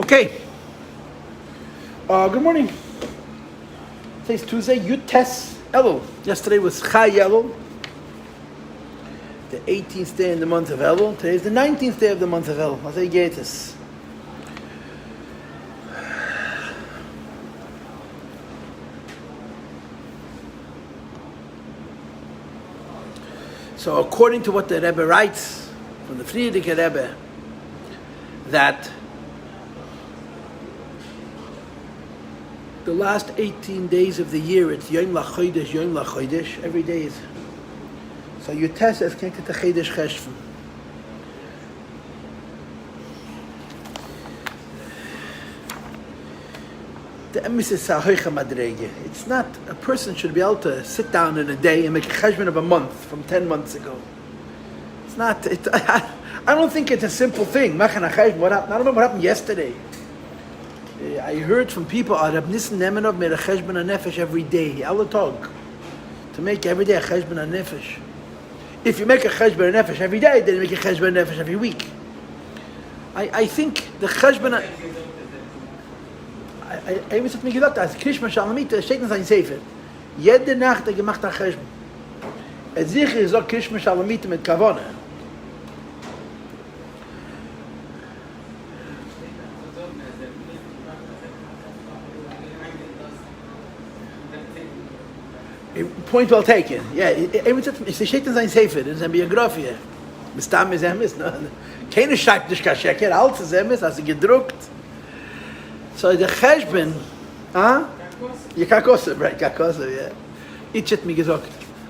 Okay. Good morning. Today's Tuesday. Yutes Elul. Yesterday was Chai Elul, the 18th day in the month of Elul. Today is the 19th day of the month of Elul. Azay Getis. So, according to what the Rebbe writes from the Frierdiker Rebbe, that the last 18 days of the year, it's Yom LaChodesh, every day is. So Yutes is connected to Chodesh Cheshvan. The emphasis is Sahoicha Madrege. It's not, a person should be able to sit down in a day and make a cheshbon of a month from 10 months ago. It's not, I don't think it's a simple thing. I don't know what happened yesterday. I heard from people, Rab Nissen Nemenov made a cheshbon nefesh every day, all the talk, to make every day a cheshbon nefesh. If you make a cheshbon nefesh every day, then you make a cheshbon nefesh every week. I think the cheshbon. I was at me gedacht, als Krishma Shalamita steht in sein Sefer. Jede Nacht gemacht a cheshbon. Sicher ist auch Krishma Shalamita mit Kavona. Point well taken. Yeah, it's a shit in sein Sefer, in sein Biografie. Mistam is emes, no? Keine schreibt nicht kein Sheker, alles ist emes, also gedruckt. So the cheshbon, ja, Kakosev, right, Kakosev, yeah. Ich hätte mir gesagt,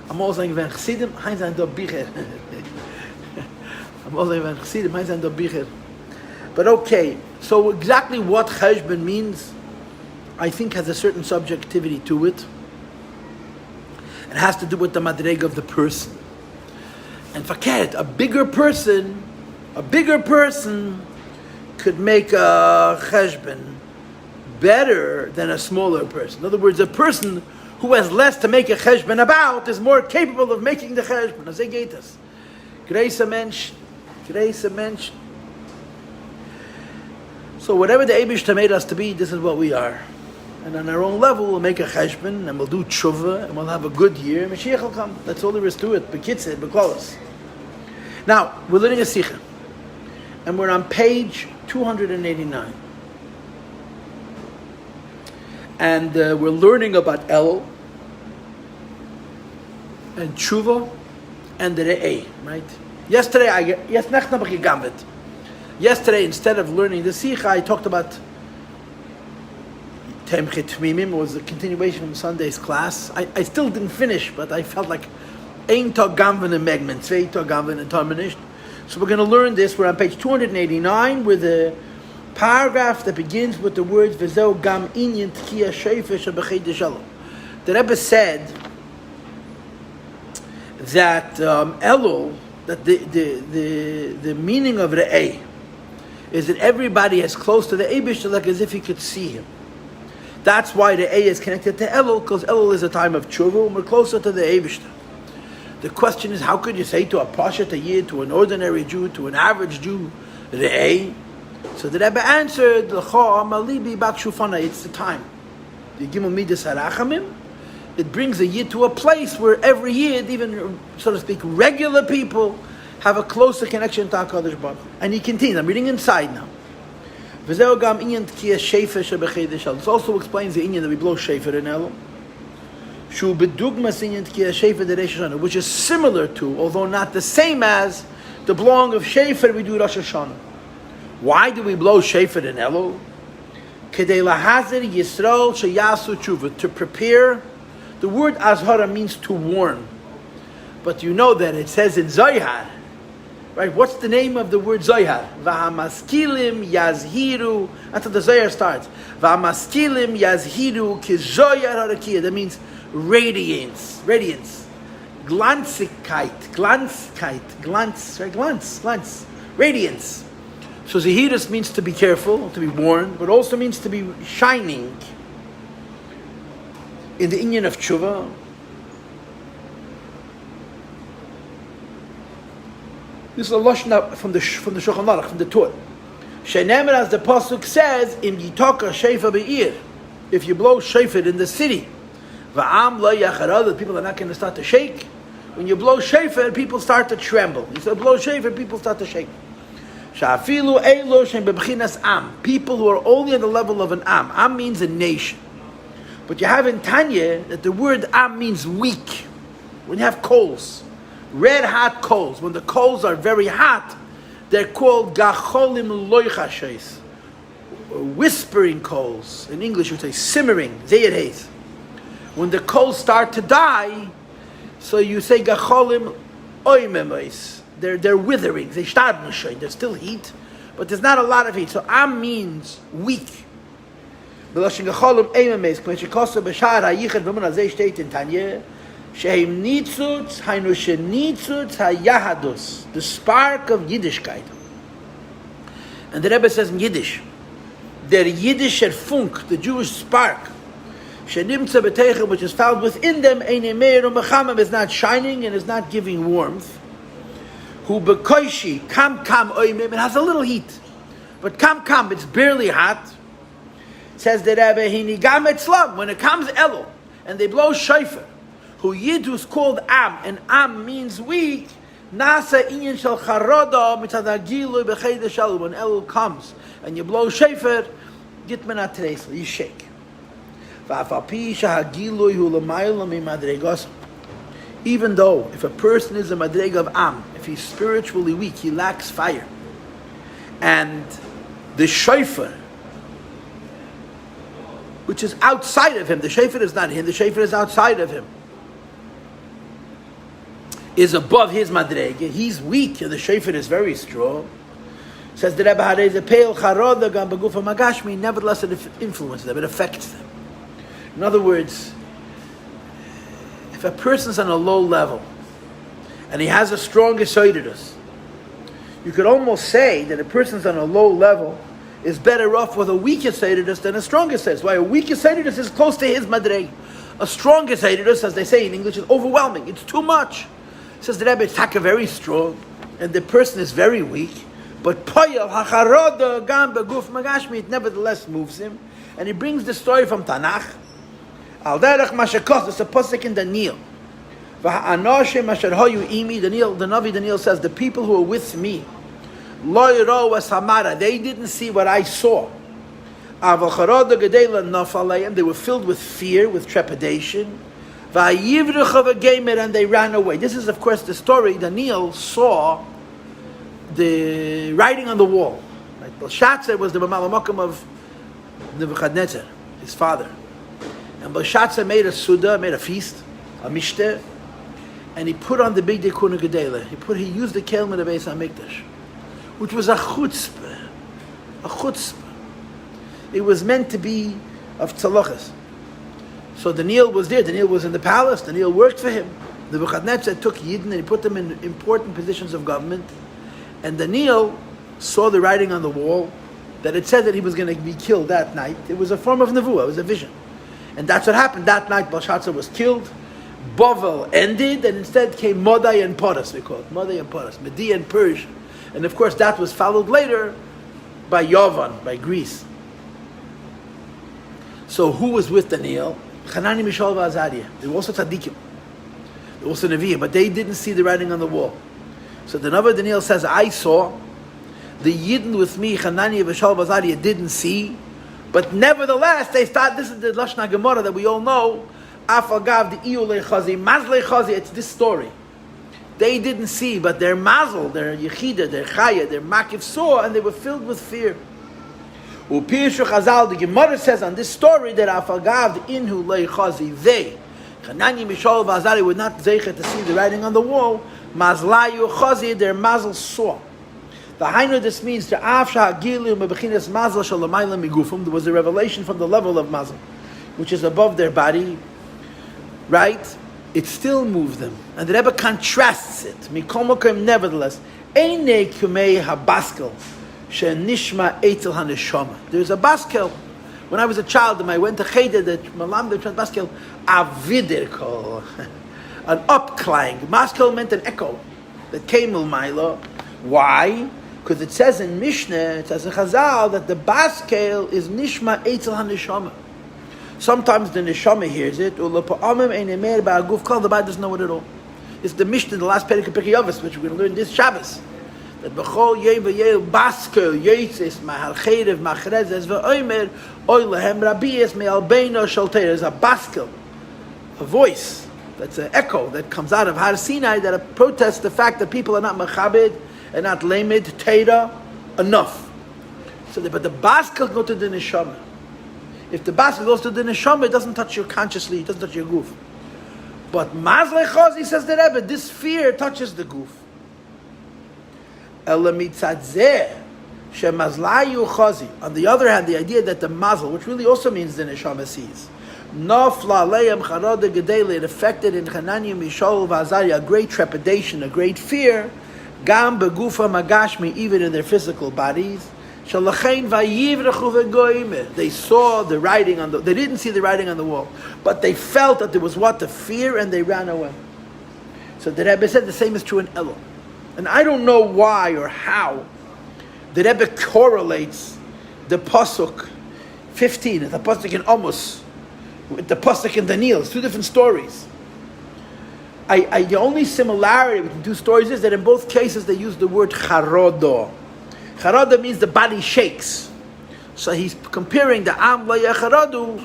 am Ausland wenn Chassidim, Heinz ein do Bicher. Am Ausland wenn Chassidim, Heinz ein do Bicher. But okay, so exactly what cheshbon means, I think has a certain subjectivity to it. It has to do with the madrega of the person. And forget, a bigger person could make a cheshbon better than a smaller person. In other words, a person who has less to make a cheshbon about is more capable of making the cheshbon. As they get us. Grace a mensch. So whatever the Eibishter made us to be, this is what we are. And on our own level, we'll make a cheshbon, and we'll do tshuva, and we'll have a good year. Mashiach will come. That's all there is to it. Bekitzit, beklolos. Now, we're learning a Sicha. And we're on page 289. And we're learning about El, and tshuva, and the Re'eh, right? Yesterday, instead of learning the Sicha, I talked about Temchet Tmimim. Was a continuation from Sunday's class. I still didn't finish, but I felt like Ein Tag Gamven and Megmen, Zwei Tag Gamven and Tarmanisht. So we're going to learn this. We're on page 289 with a paragraph that begins with the words V'zeu Gam Inyan Tkiya Sheifesh B'Chodesh Elul. The Rebbe said that Elul, that the meaning of Re'eh is that everybody is close to the Eibishter like as if he could see him. That's why the A is connected to Elul, because Elul is a time of tshuva, and we're closer to the Eibishter. The question is, how could you say to a Pashat Yid, to an ordinary Jew, to an average Jew, the A? So the Rebbe answered, it's the time. It brings a Yid to a place where every Yid, even, so to speak, regular people, have a closer connection to HaKadosh Baruch Hu. And he continues, I'm reading inside now. This also explains the inyan that we blow shofar in Elul, which is similar to, although not the same as, the blowing of shofar we do Rosh Hashanah. Why do we blow shofar in Elul? To prepare. The word azhara means to warn, but you know that it says in Zohar. Right, what's the name of the word Zohar? V'hamaskilim yazhiru. That's how the Zohar starts. V'hamaskilim yazhiru ki Zohar harakia. That means radiance. Glanzigkeit. Glance. Radiance. So Zahirus means to be careful, to be warned, but also means to be shining. In the inyan of tshuva, this is a lashon from the Shulchan Aruch, from the Torah. Shenemer, as the pasuk says, im yitoka sheifa be'ir, if you blow shofar in the city, va'am lo yacharad, the people are not going to start to shake. When you blow shofar, people start to tremble. You say blow shofar, people start to shake. Sha'afilu elo shem bebchinas am, people who are only at the level of an am. Am means a nation. But you have in Tanya that the word am means weak. When you have coals, red hot coals, when the coals are very hot, they're called gacholim loichashes, whispering coals. In English, you would say simmering, zeyedhes. When the coals start to die, so you say gacholim oimemois. They're withering. They start shine. There's still heat, but there's not a lot of heat. So am means weak. B'loshin gacholim oimemois. When she calls the b'shar hayichad v'mun azay state in Tanya. Shehem nitzutz, hainu shenitzutz hayahadus, the spark of Yiddishkeit. And the Rebbe says in Yiddish, der Yiddischer Funk, the Jewish spark, shenimtza b'teichem, which is found within them, eine meir u'mechamem, is not shining and is not giving warmth. Hu b'koishi, kam oimim, it has a little heat, but kam, it's barely hot. Says the Rebbe, hini gam etzlam, when it comes elo, and they blow shofar, who Yiddu is called Am, and Am means weak. Nasa inyan shel charoda mitadagilu b'chayda shalom. When Elul comes and you blow shofar, gitman atreisel, you shake. Va'afapi shahagilu hu l'mayla mimadregos. Even though if a person is a madreg of Am, if he's spiritually weak, he lacks fire, and the shofar, which is outside of him, the shofar is not him, the shofar is outside of him, is above his madrege, he's weak and the shofar is very strong. Says the Rebbe, nevertheless it influences them, it affects them. In other words, if a person's on a low level and he has a strong esoidus, you could almost say that a person's on a low level is better off with a weak esoidus than a strong esoidus. Why? A weak esoidus is close to his madrege. A strong esoidus, as they say in English, is overwhelming. It's too much. Says the Rebbe, it's very strong, and the person is very weak, but poyel hacharoda gam beguf magashmi, it nevertheless moves him. And he brings the story from Tanakh. Al derech mashakos, it's a pasuk in Daniel. V'ha'anoshem asher hoyu imi, the Navi Daniel says, the people who are with me, lo yiro wasamara, they didn't see what I saw. Aval charoda gedela nafaleim, they were filled with fear, with trepidation. And they ran away. This is, of course, the story. Daniel saw the writing on the wall. Right? Belshazzar was the Mamala Mokum of Nebuchadnezzar, his father. And Belshazzar made a Suda, made a feast, a Mishter, and he put on the big Dekuna Gedela. He used the Kelm of the Beis HaMikdash, which was a chutzpah. A chutzpah. It was meant to be of tzalochas. So Daniel was there. Daniel was in the palace. Daniel worked for him. Nebuchadnezzar took Yidden and he put them in important positions of government. And Daniel saw the writing on the wall that it said that he was going to be killed that night. It was a form of nevuah. It was a vision. And that's what happened. That night Belshazzar was killed. Bavel ended, and instead came Modai and Paras, we call it. Modai and Paras. Media and Persia. And of course that was followed later by Yavan, by Greece. So who was with Daniel? Hanani, Mishael, Azariah. They were also tzaddikim. They were also nevi'im, but they didn't see the writing on the wall. So the Navi Daniel says, I saw. The Yidden with me, Hanani, Mishael, Azariah, didn't see. But nevertheless, they start. This is the Lashon Gemara that we all know. Afagav the Iulei Chazi, Mazlei Chazi. It's this story. They didn't see, but their mazel, their yechida, their chaya, their makif saw, and they were filled with fear. Upirshu Chazal, the Gemara says on this story that Afagav inhu leichazi, they, Hanani, Mishael, Azariah, were not zeichet to see the writing on the wall. Mazlayu chazi, their mazel saw. The Hainu, this means the Afsha Gilu Mebechinas Mazel Shalamayla Migufum. There was a revelation from the level of Mazel, which is above their body, right? It still moved them, and the Rebbe contrasts it. Mikomokim, nevertheless, Eine Kumei Habaskel. Nishma Eitel Haneshama. There's a baskel. When I was a child, and I went to Cheder, the Malam, the baskel, Avidirko, an upclang. Baskel meant an echo that came Ilmaila. Why? Because it says in Mishnah, it says in Chazal, that the baskel is nishma eitzel haneshama. Sometimes the neshama hears it, the body doesn't know it at all. It's the Mishnah, the last Perek of Pirkei Avos, which we're going to learn this Shabbos. That b'chol yei v'yei baskel yitzis mahal cherev machrezes v'oimer oy lehem rabiyes me'albeino shalteir. There's a baskel, a voice, that's an echo that comes out of Har Sinai that protests the fact that people are not machabed and not lamed teira enough. So, but the baskel goes to the neshama. If the basket goes to the neshama, it doesn't touch you consciously, it doesn't touch your goof. But mazle chazi, says the Rebbe, this fear touches the goof. On the other hand, the idea that the mazel, which really also means the neshama sees, it affected in Hananiah, Mishael, V'Azariah a great trepidation, a great fear, gam begufa magashmi, even in their physical bodies. They saw the writing on they didn't see the writing on the wall, but they felt that there was what to fear, and they ran away. So the Rebbe said the same is true in Elul. And I don't know why or how the Rebbe correlates the Pasuk 15, the Pasuk in Amos, with the Pasuk in Daniel. It's two different stories. The only similarity between two stories is that in both cases they use the word charodo. Charada means the body shakes. So he's comparing the Am La Yacharadu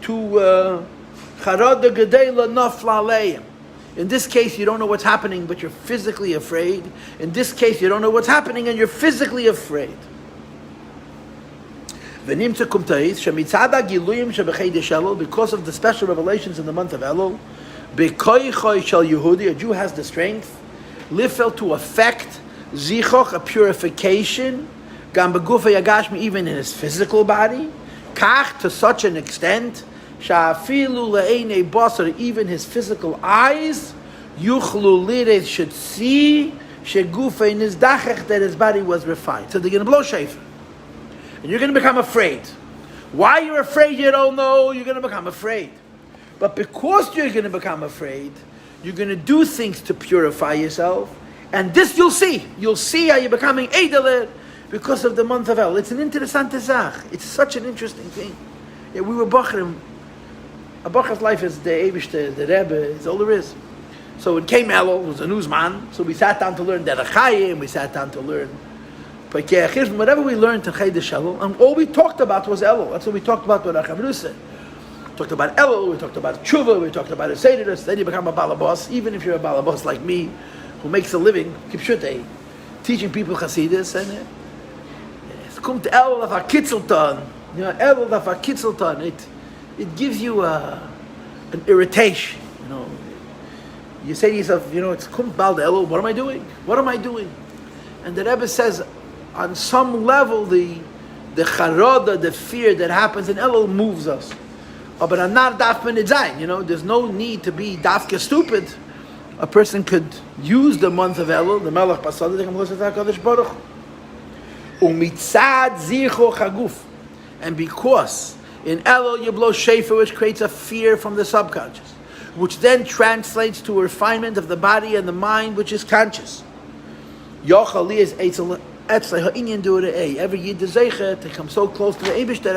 to Charada Gedela Nafla Aleim. In this case, you don't know what's happening, but you're physically afraid. In this case, you don't know what's happening, and you're physically afraid. Because of the special revelations in the month of Elul, a Jew has the strength, lifel to affect Zichoch, a purification, Gam begufa yagashmi, even in his physical body, Kach, to such an extent, Sha'afilu le'einei basar, even his physical eyes, Yuchlu liret, should see, Shegufa nizdachech, that his body was refined. So they're going to blow shofar. And you're going to become afraid. Why you're afraid, you don't know, you're going to become afraid. But because you're going to become afraid, you're going to do things to purify yourself. And this you'll see. You'll see how you're becoming Eideler because of the month of El. It's an interessante Zach. It's such an interesting thing. Yeah, we were Bachrim. A Bach's life is the Eibishter, the Rebbe, is all there is. So it came Elul, it was a newsman. So we sat down to learn Derech Hayim, we sat down to learn Paikei Achir, whatever we learned in Chaydish Elul, and all we talked about was Elul. That's what we talked about with Achav said. We talked about Elul, we talked about Tshuva, we talked about Esedidus, then you become a Balabos, even if you're a Balabos like me, who makes a living, kipshutei, teaching people Hasidus, and it comes to Elul of Kitzelton, Elul of Kitzelton, it gives you an irritation, You say to yourself, it's kum bal Elul, what am I doing? What am I doing? And the Rebbe says, on some level, the charoda, the fear that happens in Elul moves us. But I'm not dafman idzayin, there's no need to be dafka stupid. A person could use the month of Elul, the Melech Pasad, they come closer to HaKadosh Baruch Hu. Umitzad zicho chaguf. And because in Elul you blow shofar, which creates a fear from the subconscious, which then translates to a refinement of the body and the mind, which is conscious. Yochali is etzlei ha'inyan du'rei. Every yid is zeicha to come so close to the Eibishter,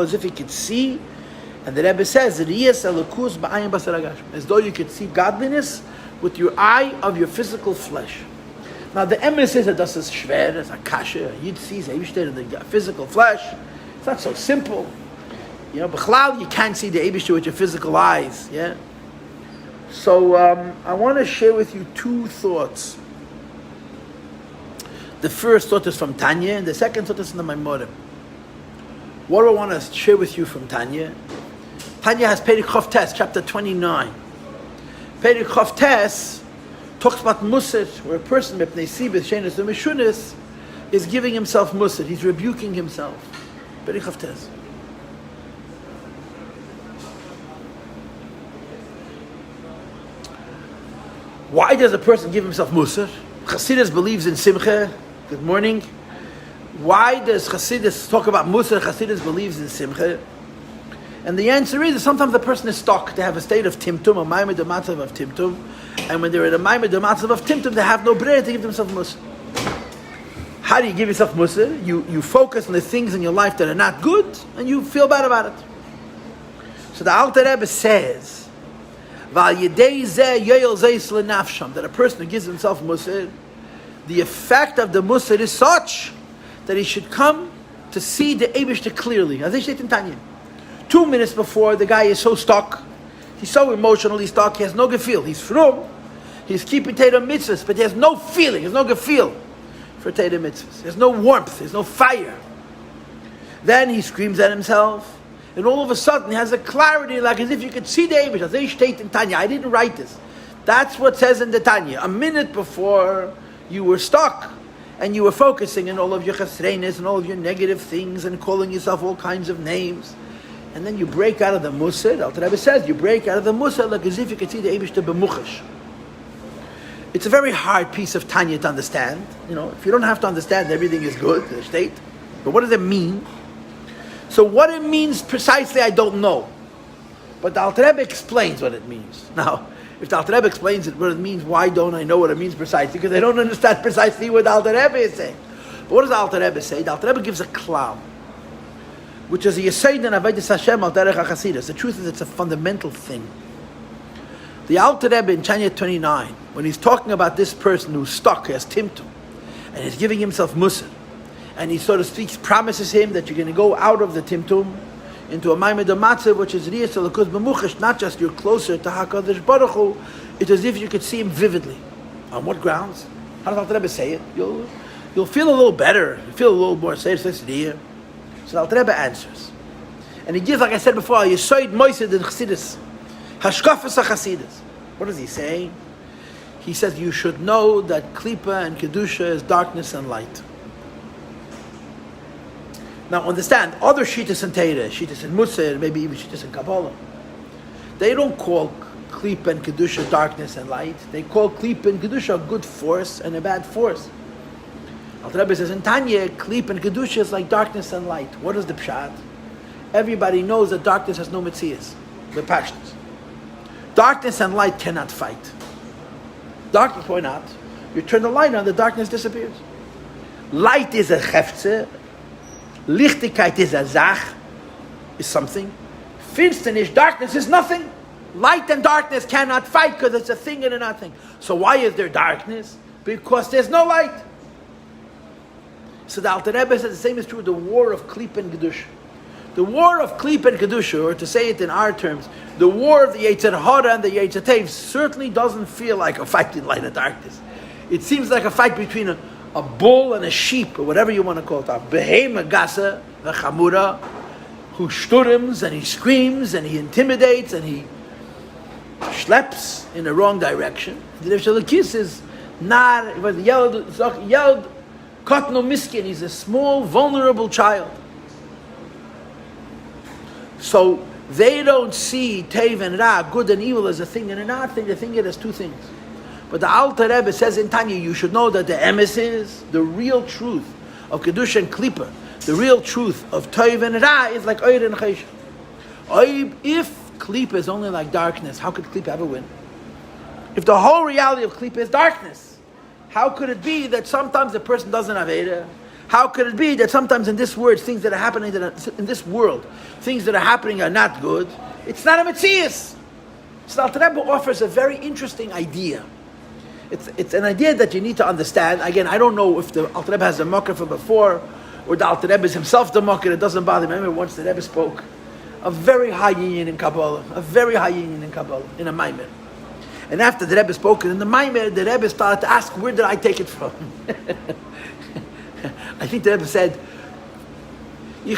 as if he could see. And the Rebbe says, as though you could see godliness with your eye of your physical flesh. Now the emes is that das is schwer, as a kasha, yid sees Eibishter in the physical flesh. It's not so simple. B'chlal, you can't see the Eibishter with your physical eyes. Yeah. So I want to share with you two thoughts. The first thought is from Tanya, and the second thought is from the Maimorim. What do I want to share with you from Tanya? Tanya has Perek Chof Tes, chapter 29. Perek Chof Tes talks about Musar, where a person, Mepnei Sibis, Shenis, and Mishunis, is giving himself Musar. He's rebuking himself. Perek Chof Tes. Why does a person give himself Musar? Chassidus believes in Simcha. Good morning. Why does Chassidus talk about Musar? Chassidus believes in Simcha. And the answer is that sometimes the person is stuck. They have a state of Timtum, a Maimed Matzav of Timtum. And when they're in a Maimed Matzav of Timtum, they have no bread to give themselves Musar. How do you give yourself musr? You focus on the things in your life that are not good, and you feel bad about it. So the Alter Rebbe says, that a person who gives himself musr, the effect of the musr is such that he should come to see the Eibishter clearly. As they say in Tanya, 2 minutes before, the guy is so stuck, he's so emotionally stuck, he has no gefil. He's frum, he's keeping Teda mitzvahs, but he has no feeling, he has no gefil for Teda mitzvahs. There's no warmth, there's no fire. Then he screams at himself, and all of a sudden he has a clarity, like as if you could see the Eibishter. As they state in Tanya, I didn't write this. That's what says in the Tanya. A minute before, you were stuck, and you were focusing on all of your chesreinis and all of your negative things, and calling yourself all kinds of names. And then you break out of the musar. Alter Rebbe says you break out of the musar like as if you could see the Eibishter b'muchash. It's a very hard piece of Tanya to understand. If you don't have to understand, everything is good, the state. But what does it mean? So what it means precisely, I don't know. But the Alter Rebbe explains what it means. Now, if the Alter Rebbe explains what it means, why don't I know what it means precisely? Because I don't understand precisely what the Alter Rebbe is saying. But what does the Alter Rebbe say? The Alter Rebbe gives a klal, which is a Yesod in Avodas Hashem al derech HaChasidus. The truth is, it's a fundamental thing. The Alter Rebbe in Tanya 29, when he's talking about this person who's stuck, he has timtum, and he's giving himself musar, and he, so to speak, promises him that you're going to go out of the timtum into a maimed matzav, which is riyas alakus b'muchash. Not just you're closer to Hakadosh Baruch Hu, it's as if you could see him vividly. On what grounds? How does Alter Rebbe say it? You'll feel a little better. You feel a little more safe. So the Alter Rebbe answers, and he gives, like I said before, Yesod Moised in Chassidus, Hashkafas HaChassidus. What is he saying? He says you should know that Klipa and Kedusha is darkness and light. Now understand, other Shittas and Teirah, Shittas and Musar, maybe even Shittas and Kabbalah, they don't call Klipa and Kedusha darkness and light. They call Klipa and Kedusha a good force and a bad force. Alter Rebbe says in Tanya, Klipa and Kedusha is like darkness and light. What is the pshat? Everybody knows that darkness has no mitzias, the pashtas. Darkness and light cannot fight. Darkness, why not? You turn the light on, the darkness disappears. Light is a chefze, Lichtigkeit is a zach, is something. Finsternis, darkness is nothing. Light and darkness cannot fight because it's a thing and a nothing. So why is there darkness? Because there's no light. So the Alter Rebbe says the same is true of the war of Klip and Kedusha. The war of Klip and Kedusha, or to say it in our terms, the war of the Yetzer Hara and the Yetzer Tov certainly doesn't feel like a fight in light and darkness. It seems like a fight between a bull and a sheep, or whatever you want to call it. A behema gasa, the chamura, who shturims and he screams and he intimidates and he schleps in the wrong direction. The Shalakis is not, it was yelled Kotno Miskin, he's a small, vulnerable child. So they don't see Tev and Ra, good and evil, as a thing and a not thing. They think it as two things. But the Alter Rebbe says in Tanya, you should know that the emes is the real truth of Kedusha and Klippa. The real truth of Tev and Ra is like Oyer and Chesed. If Klippa is only like darkness, how could Klippa ever win? If the whole reality of Klippa is darkness, how could it be that sometimes a person doesn't have Eda? How could it be that sometimes in this world, things that are happening in this world, things that are happening are not good? It's not a Metzias. So Alter Rebbe offers a very interesting idea. It's an idea that you need to understand. Again, I don't know if the Alter Rebbe has a mocker from before, or the Alter Rebbe is himself the mocker. It doesn't bother me. I remember once the Rebbe spoke a very high union in Kabbalah, in a Maimer. And after the Rebbe spoke in the Maimer, the Rebbe started to ask, where did I take it from? I think the Rebbe said, I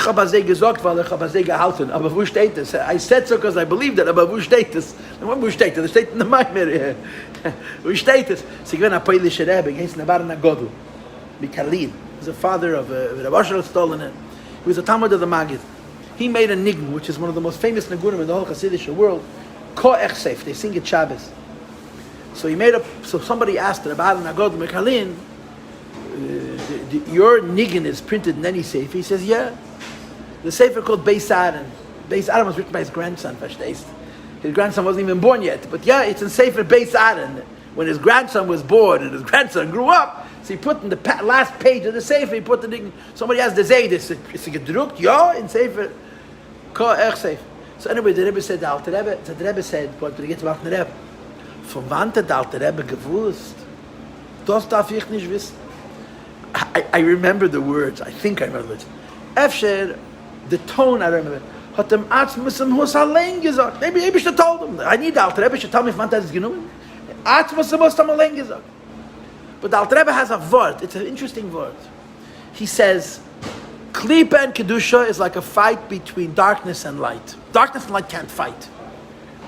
said so because I believed it, aber wo steht es? Wo steht es? Es steht in der Maimer. Wo steht es? Sie gewinnen a Polish Rebbe against Navarna Godel, Mikalin. He was a father of a Rabbi Stolen. He was a Talmud of the Magid. He made a niggun, which is one of the most famous nigunim in the whole Hasidic world. Ko Echsef. They sing it Shabbos. So somebody asked Rabbi Nagod Mikalin, your niggin is printed in any sefer? He says, yeah. The sefer called Beis Aaron. Beis Aaron was written by his grandson, verstehst? His grandson wasn't even born yet. But yeah, it's in sefer Beis Aaron. When his grandson was born and his grandson grew up, so So he put in the last page of the Sefer, he put the thing, somebody has the Zayd, is it gedruckt? Ja, in Sefer, Ka Sefer. So anyway, the Rebbe said, the Rebbe said, what did he get about the Rebbe? Von wann hat der alte Rebbe gewusst? Das darf ich nicht wissen. I remember the words, I think I remember it. Efsher, the tone I remember. Hat dem Arzt müssen Hus allein gesagt. Maybe I should told him. I need the Alter Rebbe should tell me if man das genommen. Arzt müssen Hus allein gesagt. But the Alter Rebbe has a word. It's an interesting word. He says, Klipa and Kedusha is like a fight between darkness and light. Darkness and light can't fight.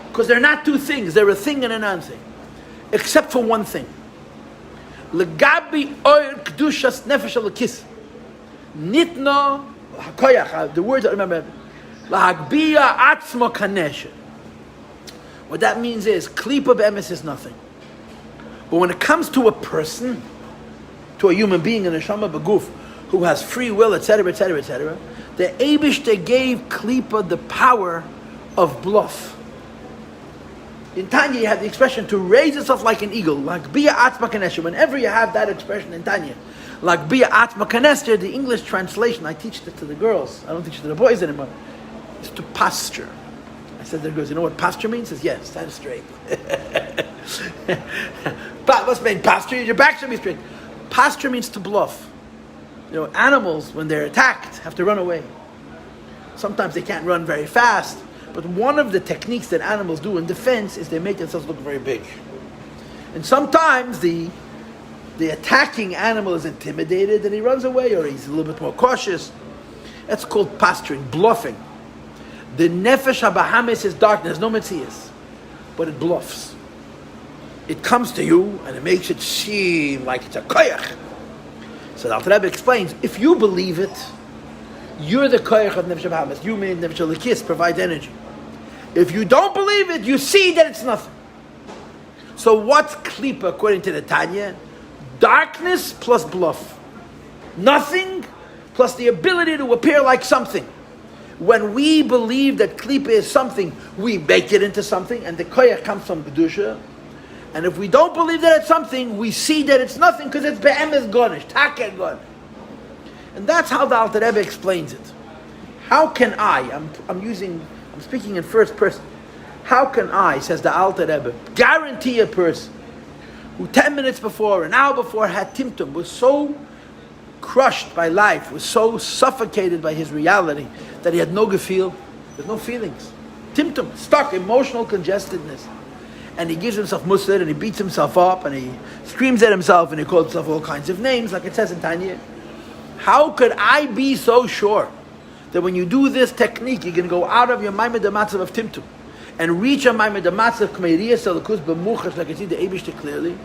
Because they're not two things. They're a thing and a non-thing. Except for one thing. Legabi oir Kedushas nefesh alakis. Nitno hakoyach. The words I remember. Lahagbiya atzmo kanesha. What that means is, Klipa be'emes is nothing. But when it comes to a person, to a human being, an neshama beguf, who has free will, etc., etc., etc., the Eibishter gave Klipa the power of bluff. In Tanya, you have the expression to raise itself like an eagle, like Bia Atzma Kanesha. Whenever you have that expression in Tanya, like Bia Atzma Kanesha, the English translation, I teach it to the girls, I don't teach it to the boys anymore, is to posture. I said to the girls, you know what posture means? Says, yes, stand straight. But what's mean posture? Your back should be straight. Posture means to bluff. You know, animals, when they're attacked, have to run away. Sometimes they can't run very fast. But one of the techniques that animals do in defense is they make themselves look very big. And sometimes the attacking animal is intimidated and he runs away, or he's a little bit more cautious. That's called posturing, bluffing. The nefesh habahamis is darkness, no metzias, but it bluffs. It comes to you and it makes it seem like it's a koyach. So the Alter Rebbe explains, if you believe it, you're the koyach of nefesh habahamis. You made nefesh halikis, provide energy. If you don't believe it, you see that it's nothing. So what's klipa according to the Tanya? Darkness plus bluff. Nothing plus the ability to appear like something. When we believe that klipa is something, we make it into something, and the koyach comes from Kedusha. And if we don't believe that it's something, we see that it's nothing because it's be'emes gonish, taken gonish. And that's how the Alter Rebbe explains it. How can I'm speaking in first person. How can I, says the Alter Rebbe, guarantee a person who 10 minutes before, an hour before had Timtum, was so crushed by life, was so suffocated by his reality, that he had no gefühl, there's no feelings. Timtum, stuck, emotional congestedness. And he gives himself musar, and he beats himself up, and he screams at himself, and he calls himself all kinds of names, like it says in Tanya. How could I be so sure that when you do this technique, you can go out of your Maimed Matzav of Timtum and reach a Maimed Matzav Kmeiriya Salakus B'muchash, like I see the Eibishter clearly?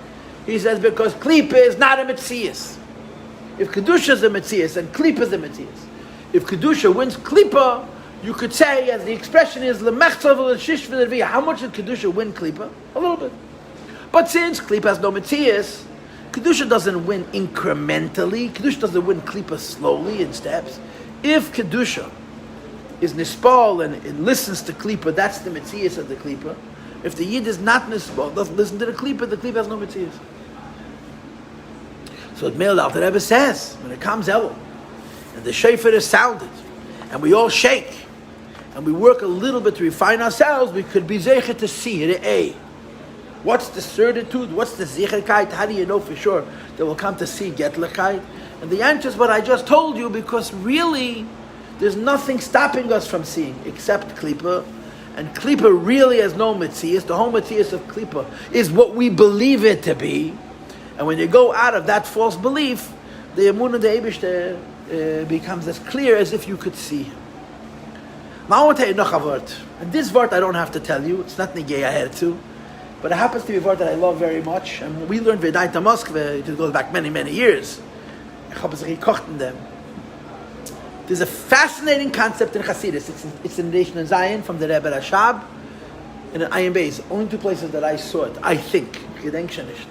He says, because Klipa is not a Metzias. If Kedusha is a Metzias, and Klipa is a Metzias. If Kedusha wins Klipa, you could say, as the expression is, how much did Kedusha win Klipa? A little bit. But since Klipa has no Metzias, Kedusha doesn't win incrementally. Kedusha doesn't win Klipa slowly in steps. If Kedusha is nispal and listens to Klipa, that's the Metzias of the Klipa. If the Yid is not nispal, doesn't listen to the Klipa has no Metzias. So the Meil Alter Rebbe says, when it comes Elul, and the shofar is sounded, and we all shake, and we work a little bit to refine ourselves, we could be zeicher to see it. What's the certitude? What's the zicherkeit? How do you know for sure that we'll come to see getlichkeit? And the answer is what I just told you, because really, there's nothing stopping us from seeing except Klipa. And Klipa really has no Metzias. The whole Metzias of Klipa is what we believe it to be. And when you go out of that false belief, the Emunah of the Eibishter becomes as clear as if you could see him. Now I want to tell you noch a word. And this word I don't have to tell you. It's not negay I had to. But it happens to be a word that I love very much. And we learned V'daita Moskva, it goes back many, many years. There's a fascinating concept in Chassidus. It's in Reish Zion from the Rebbe Rashab and in Ayin Beis. Only two places that I saw it, I think. Gedenk schon nicht.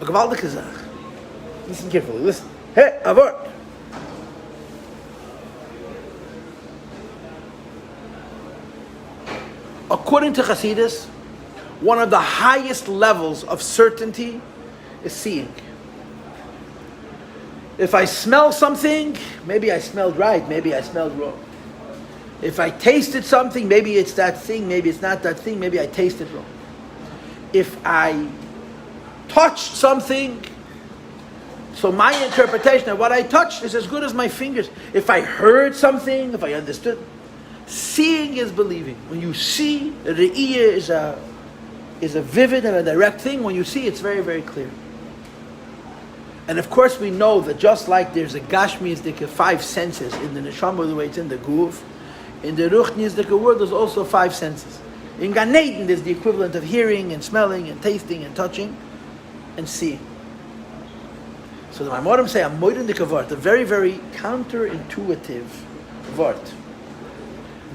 A gewaltige Sache. Listen carefully, listen. Hey, a word. According to Chassidus, one of the highest levels of certainty is seeing. If I smell something, maybe I smelled right, maybe I smelled wrong. If I tasted something, maybe it's that thing, maybe it's not that thing, maybe I tasted wrong. If I touched something, so my interpretation of what I touched is as good as my fingers. If I heard something, if I understood, seeing is believing. When you see, the re'iyah is a vivid and a direct thing. When you see, it's very, very clear. And of course we know that just like there's a gashmi yizdika 5 senses in the neshama, the way it's in the guf, in the ruchni yizdika world there's also 5 senses. In Gan Eden there's the equivalent of hearing and smelling and tasting and touching and seeing. So the Maimorim say a moedendika vart, a very, very counterintuitive vart.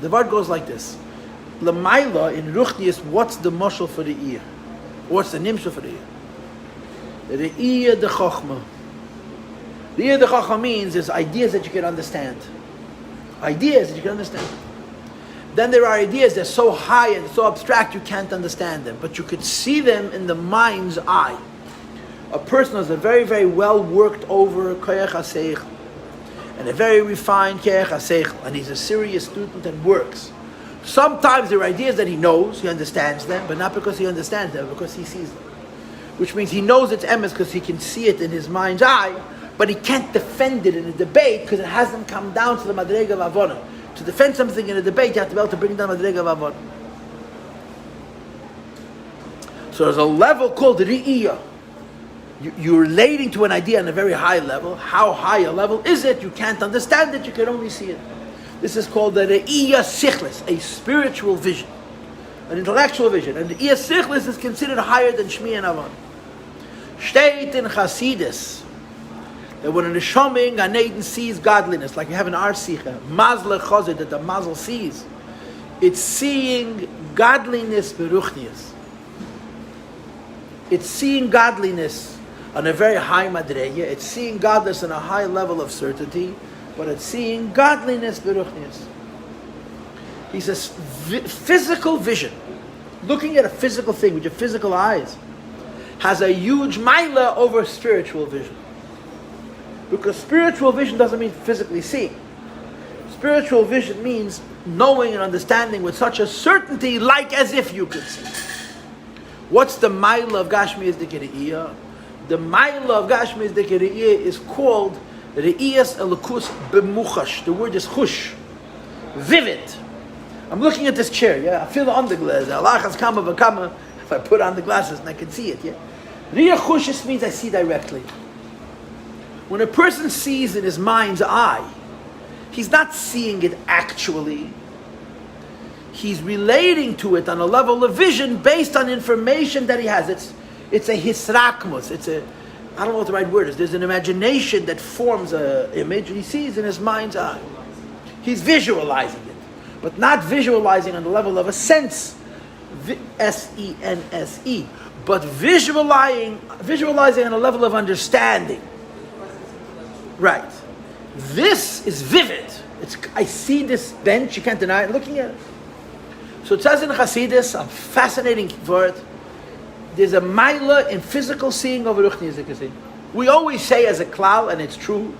The vart goes like this. Lamaila in ruchni, what's the mashal for the ear? What's the nimshal for the ear? The Re'iyah de Chochmah. Re'iyah de Chochmah means there's ideas that you can understand. Ideas that you can understand. Then there are ideas that are so high and so abstract you can't understand them, but you could see them in the mind's eye. A person has a very, very well worked over koyach haseichel, and a very refined koyach haseichel, and he's a serious student and works. Sometimes there are ideas that he knows, he understands them, but not because he understands them, because he sees them. Which means he knows it's emes because he can see it in his mind's eye, but he can't defend it in a debate because it hasn't come down to the madrega of avona. To defend something in a debate, you have to be able to bring down madrega of avona. So there's a level called re'iyah. You're relating to an idea on a very high level. How high a level is it? You can't understand it, you can only see it. This is called the re'iyah sichlis, a spiritual vision, an intellectual vision. And the re'iyah sichlis is considered higher than shmi and avon. Steht in Chassidus that when a neshama in Gan Eden sees godliness, like you have in our Sicha, mazle chazid, that the mazel sees, it's seeing godliness beruchnius. It's seeing godliness on a very high madreya. It's seeing godliness on a high level of certainty, but it's seeing godliness beruchnius. He says physical vision, looking at a physical thing with your physical eyes, has a huge maila over spiritual vision. Because spiritual vision doesn't mean physically seeing. Spiritual vision means knowing and understanding with such a certainty, like as if you could see. What's the maila of Gashmi Yizdika Re'iyah? The maila of Gashmi Yizdika Re'iyah is called Re'iyas Elokus B'muchash. The word is chush, vivid. I'm looking at this chair, yeah, I feel the underglass. Allah has kama v'kama. If I put on the glasses and I can see it, yeah. Riyah chushis means I see directly. When a person sees in his mind's eye, he's not seeing it actually. He's relating to it on a level of vision based on information that he has. It's a hisrakmus. I don't know what the right word is. There's an imagination that forms an image he sees in his mind's eye. He's visualizing it, but not visualizing on the level of a sense. S-E-N-S-E, but visualizing on a level of understanding. Right. This is vivid. I see this bench, you can't deny it, looking at it. So it says in Chassidus, a fascinating word, there's a maila in physical seeing over ruchni yizdika. We always say as a klal, and it's true,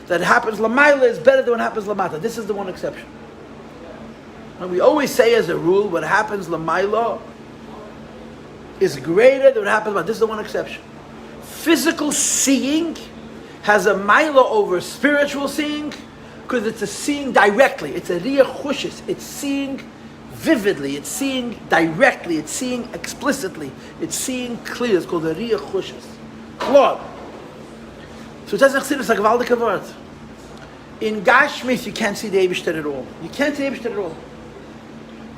that happens lamaila is better than what happens lamata. This is the one exception. And we always say as a rule, what happens lamaila is greater than what happens lamata. This is the one exception. Physical seeing has a maila over spiritual seeing because it's a seeing directly. It's a riyah chushis. It's seeing vividly. It's seeing directly. It's seeing explicitly. It's seeing clear. It's called a riyah chushis. Klor. So it doesn't consider like a gewaltige word. In Gashmis, you can't see the Eibishter at all. You can't see the Eibishter at all.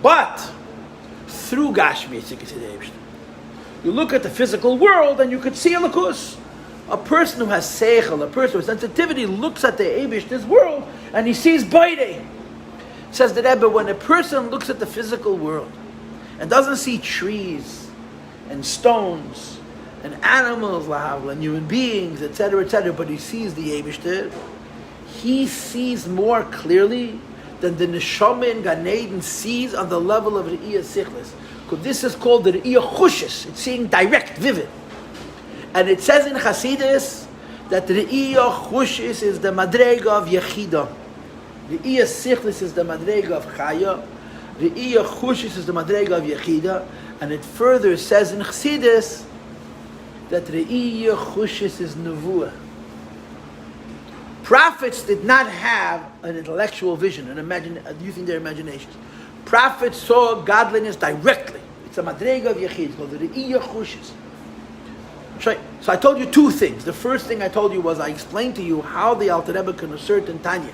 But through Gashmis, you can see the Eibishter. You look at the physical world and you could see a lakus. A person who has seichel, a person with sensitivity, looks at the Eibishter's world and he sees Baidei. Says the Rebbe, when a person looks at the physical world and doesn't see trees and stones and animals, and human beings, etc., but he sees the Eibishter, he sees more clearly than the neshama in Gan Eden sees on the level of Re'iyah Sichlis. Because this is called the Re'iyah Chushis. It's seeing direct, vivid. And it says in Hasidus that the Re'iyah Chushis is the Madrega of Yechida. The Re'iyah Sichlis is the Madrega of Chaya. The Re'iyah Chushis is the Madrega of Yechida. And it further says in Hasidus that the Re'iyah Chushis is Nevuah. Prophets did not have an intellectual vision, using their imaginations. Prophets saw godliness directly. It's a madrega of yechid. It's called the Re'iyah Chushis. So I told you two things. The first thing I told you was I explained to you how the Alter Rebbe can assert in Tanya,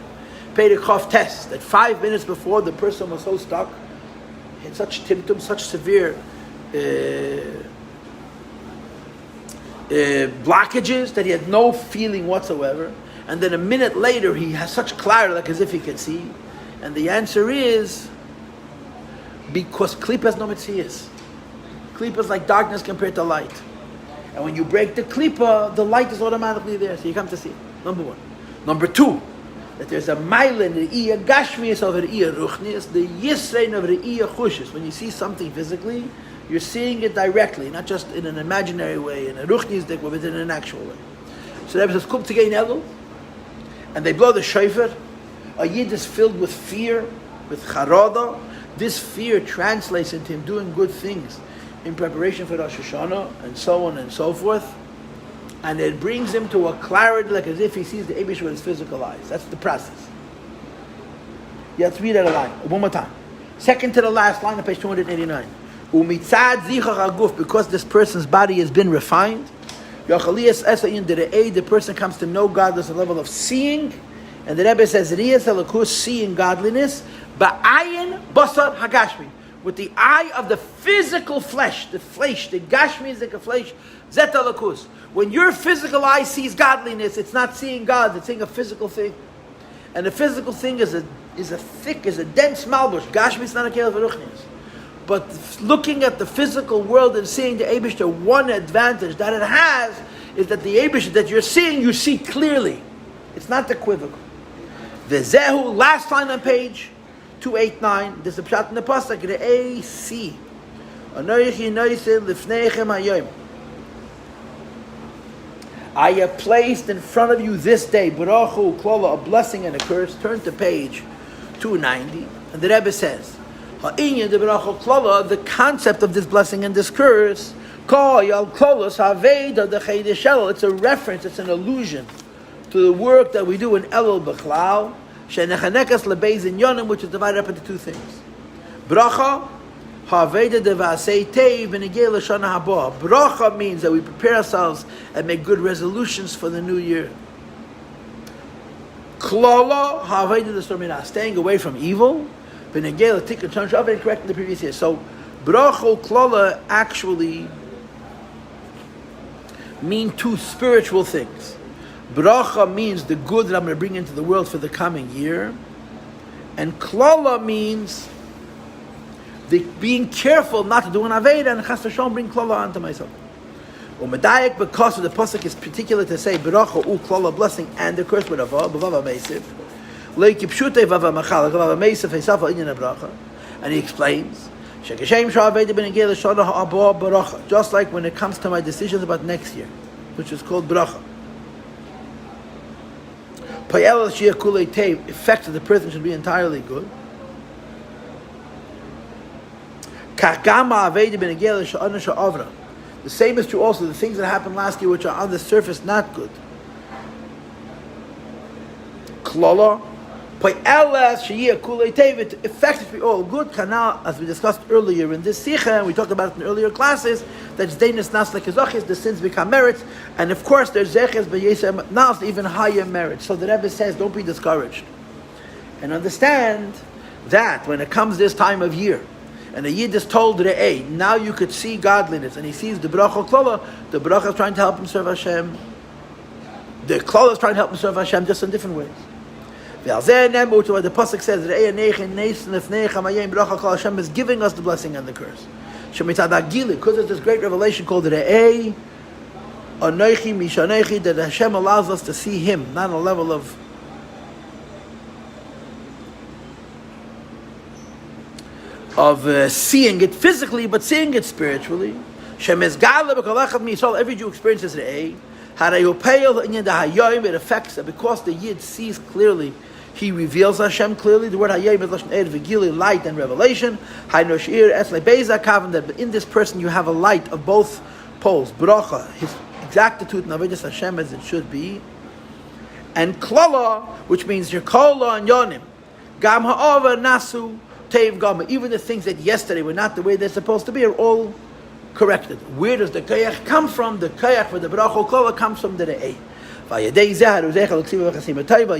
Perek Chof Tes, that 5 minutes before the person was so stuck, had such timtum, such severe blockages that he had no feeling whatsoever. And then a minute later, he has such clarity, like as if he can see. And the answer is because Klippa has no mitzias. Klippa is like darkness compared to light. And when you break the Klippa, the light is automatically there, so you come to see. Number one. Number two, that there's a mile in the Re'iyah Gashmias of the Re'iyah Ruchnias, the Yisrein of the Re'iyah Chushis. When you see something physically, you're seeing it directly, not just in an imaginary way, in a Ruchnias dik, but in an actual way. So the Rebbe says, Kum Tegein Elul, and they blow the shofar. A yid is filled with fear, with charada. This fear translates into him doing good things in preparation for Rosh Hashanah, and so on and so forth. And it brings him to a clarity, like as if he sees the Eibush with his physical eyes. That's the process. You have to read that line one more time. Second to the last line on page 289. Umitzad zichach aguf, because this person's body has been refined. The person comes to know God at a level of seeing, and the Rebbe says, Riyas Elokus, seeing godliness, ba'ayin basar hagashmi, with the eye of the physical flesh, the gashmi is like a flesh, zet Elokus. When your physical eye sees godliness, it's not seeing God, it's seeing a physical thing. And the physical thing is a dense malbush. Gashmi is not a kelev ruchnius. But looking at the physical world and seeing the Eibishter, one advantage that it has is that the Eibishter that you're seeing, you see clearly. It's not equivocal. The Zehu, last line on page 289, there's a pshat in the pasuk, Re'ei Si. I have placed in front of you this day, Barachu, Klola, a blessing and a curse. Turn to page 290, and the Rebbe says, the concept of this blessing and this curse, it's a reference, it's an allusion to the work that we do in Elul B'chlal, which is divided up into two things. Bracha, bracha means that we prepare ourselves and make good resolutions for the new year. Klala, staying away from evil. Correct in the previous year. So, bracha klala actually mean two spiritual things. Bracha means the good that I'm going to bring into the world for the coming year, and klala means being careful not to do an aveda and chas v'shalom bring klala onto myself. Medayek, because of the pasuk is particular to say bracha u klala, blessing and the curse with b'vava meisiv. And he explains, just like when it comes to my decisions about next year, which is called bracha. Effect of the person should be entirely good. The same is true also the things that happened last year which are on the surface not good. Klala. Effectively all good. Kana, as we discussed earlier in this Sicha, and we talked about it in earlier classes, that Zdenis Nas Lekazachis, the sins become merits, and of course there's Zeches B'Yesem Nas, even higher merits. So the Rebbe says, don't be discouraged. And understand that when it comes this time of year, and the Yid is told, Re'ei, now you could see godliness, and he sees the Bracha Klala, the Bracha is trying to help him serve Hashem, the Klala is trying to help him serve Hashem just in different ways. The pasuk says, Hashem is giving us the blessing and the curse. Because of this great revelation called Re'ei, that Hashem allows us to see Him, not on a level of seeing it physically, but seeing it spiritually. Every Jew experiences it. It affects it because the Yid sees clearly. He reveals Hashem clearly. The word Hayayim is Lashon V'gili, light and revelation. That in this person you have a light of both poles. Bracha, his exactitude and avodas Hashem as it should be. And Klala, which means your Kola and Yonim. Gam ha'ova nasu teiv gama. Even the things that yesterday were not the way they're supposed to be are all corrected. Where does the Kayach come from? The Kayach for the Bracha Klala comes from the Re'eh.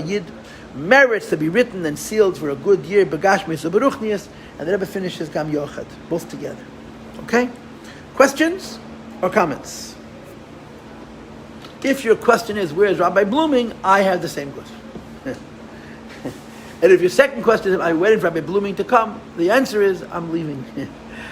Yid merits to be written and sealed for a good year, Begashmis Uberuchnias, and the Rebbe finishes Gam Yochad, both together. Okay? Questions or comments? If your question is, where is Rabbi Blooming? I have the same question. And if your second question is, I'm waiting for Rabbi Blooming to come, the answer is, I'm leaving.